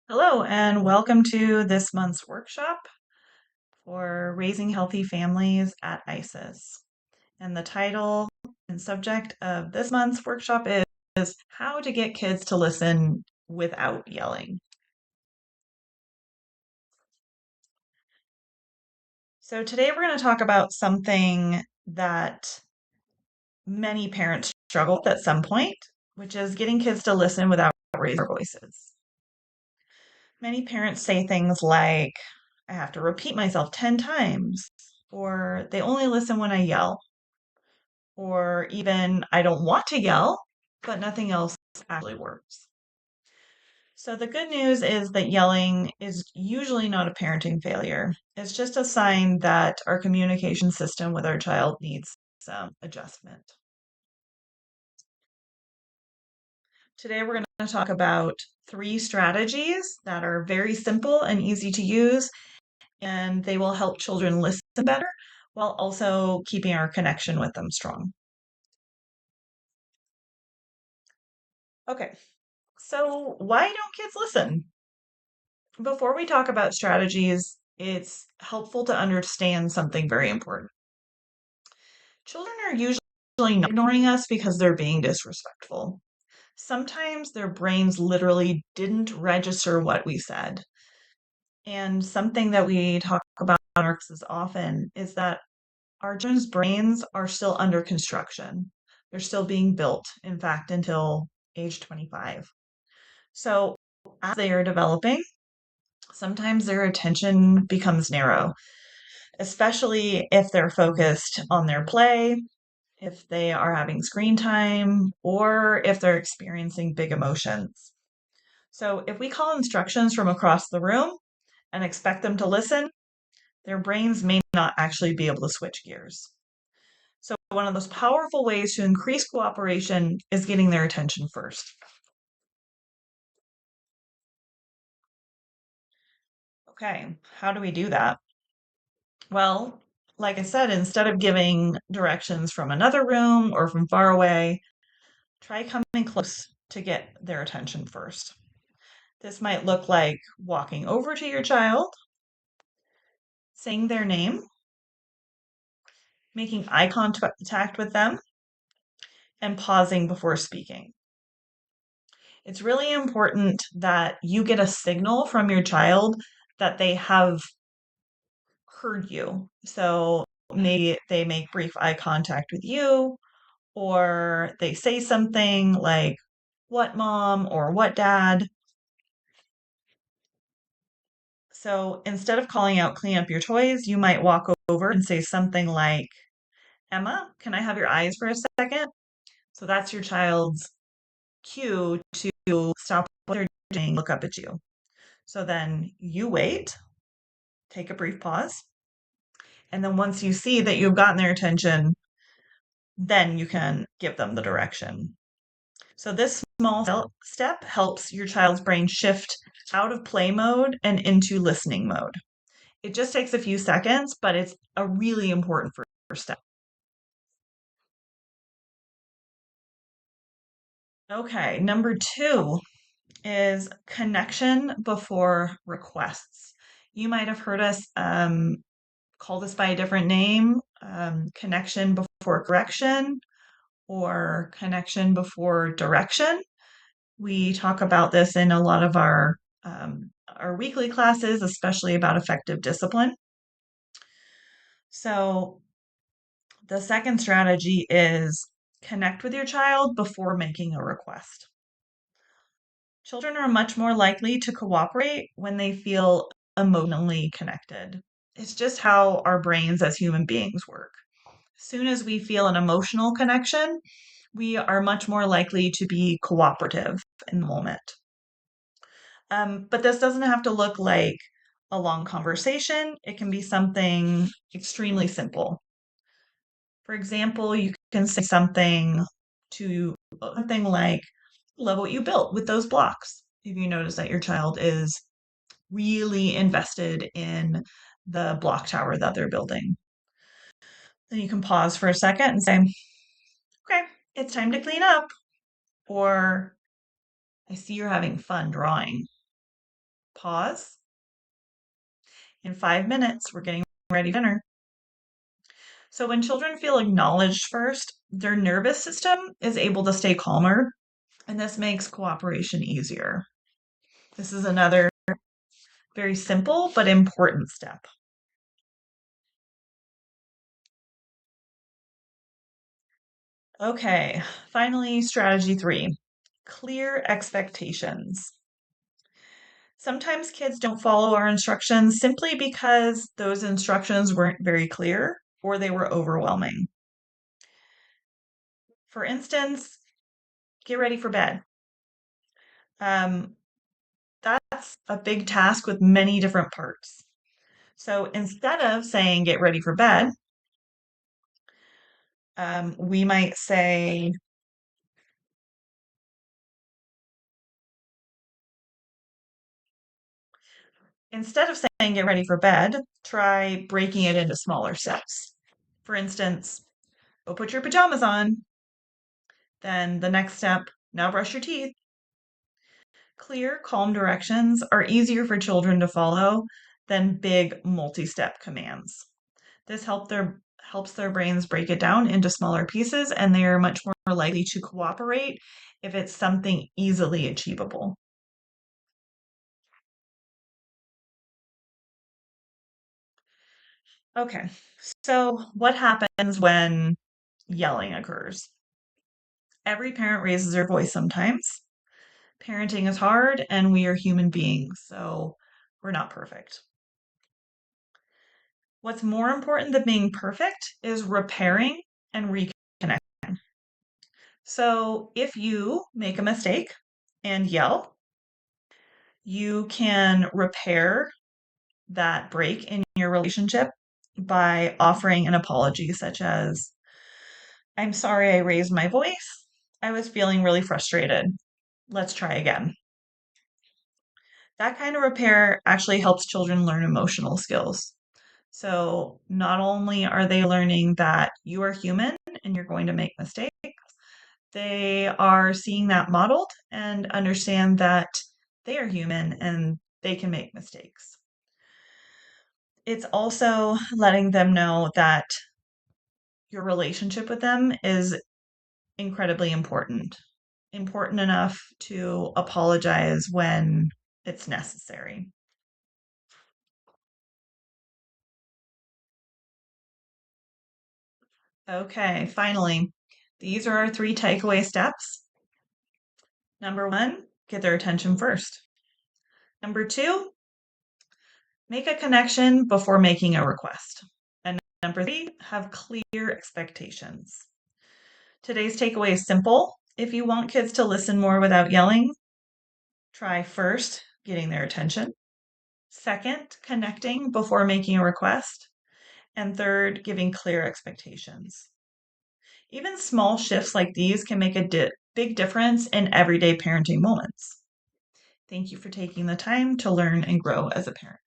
Hello, and welcome to this month's workshop for Raising Healthy Families at ISIS. And the title and subject of this month's workshop is How to Get Kids to Listen Without Yelling. So today we're going to talk about something that many parents struggle with at some point, which is getting kids to listen without raising their voices. Many parents say things like, I have to repeat myself 10 times, or they only listen when I yell, or even I don't want to yell, but nothing else actually works. So the good news is that yelling is usually not a parenting failure. It's just a sign that our communication system with our child needs some adjustment. Today we're going to talk about 3 strategies that are very simple and easy to use, and they will help children listen better while also keeping our connection with them strong. Okay, so why don't kids listen? Before we talk about strategies, it's helpful to understand something very important. Children are usually not ignoring us because they're being disrespectful. Sometimes their brains literally didn't register what we said. And something that we talk about on ARCs often is that our children's brains are still under construction. They're still being built, in fact, until age 25. So as they are developing, sometimes their attention becomes narrow, especially if they're focused on their play, if they are having screen time, or if they're experiencing big emotions. So if we call instructions from across the room and expect them to listen, their brains may not actually be able to switch gears. So one of those powerful ways to increase cooperation is getting their attention first. Okay, how do we do that? Well, like I said, instead of giving directions from another room or from far away, try coming close to get their attention first. This might look like walking over to your child, saying their name, making eye contact with them, and pausing before speaking. It's really important that you get a signal from your child that they have heard you. So maybe they make brief eye contact with you, or they say something like, "What, mom?" or "What, dad?" So instead of calling out, "Clean up your toys," you might walk over and say something like, "Emma, can I have your eyes for a second?" So that's your child's cue to stop what they're doing, look up at you. So then you wait, take a brief pause, and then once you see that you've gotten their attention, then you can give them the direction. So this small step helps your child's brain shift out of play mode and into listening mode. It just takes a few seconds, but it's a really important first step. Okay, number 2 is connection before requests. You might have heard us call this by a different name, connection before correction or connection before direction. We talk about this in a lot of our weekly classes, especially about effective discipline. So the second strategy is connect with your child before making a request. Children are much more likely to cooperate when they feel emotionally connected. It's just how our brains as human beings work. As soon as we feel an emotional connection, we are much more likely to be cooperative in the moment. But this doesn't have to look like a long conversation. It can be something extremely simple. For example, you can say something like, "Love what you built with those blocks." If you notice that your child is really invested in the block tower that they're building, then you can pause for a second and say, "Okay, it's time to clean up." Or, "I see you're having fun drawing." Pause. In 5 minutes, we're getting ready for dinner. So when children feel acknowledged first, their nervous system is able to stay calmer, and this makes cooperation easier. This is another very simple but important step. Okay, finally, strategy 3, clear expectations. Sometimes kids don't follow our instructions simply because those instructions weren't very clear or they were overwhelming. For instance, get ready for bed. Um, that's a big task with many different parts. So instead of saying get ready for bed, we might say, instead of saying get ready for bed, try breaking it into smaller steps. For instance, go put your pajamas on. Then the next step, now brush your teeth. Clear, calm directions are easier for children to follow than big multi-step commands. This helps their brains break it down into smaller pieces, and they are much more likely to cooperate if it's something easily achievable. Okay, so what happens when yelling occurs? Every parent raises their voice sometimes. Parenting is hard, and we are human beings, so we're not perfect. What's more important than being perfect is repairing and reconnecting. So if you make a mistake and yell, you can repair that break in your relationship by offering an apology, such as, I'm sorry I raised my voice. I was feeling really frustrated. Let's try again. That kind of repair actually helps children learn emotional skills. So not only are they learning that you are human and you're going to make mistakes, they are seeing that modeled and understand that they are human and they can make mistakes. It's also letting them know that your relationship with them is incredibly important, important enough to apologize when it's necessary. Okay, finally, these are our 3 takeaway steps. Number 1, get their attention first. Number 2, make a connection before making a request. And number 3, have clear expectations. Today's takeaway is simple. If you want kids to listen more without yelling, try first getting their attention, second, connecting before making a request, and third, giving clear expectations. Even small shifts like these can make a big difference in everyday parenting moments. Thank you for taking the time to learn and grow as a parent.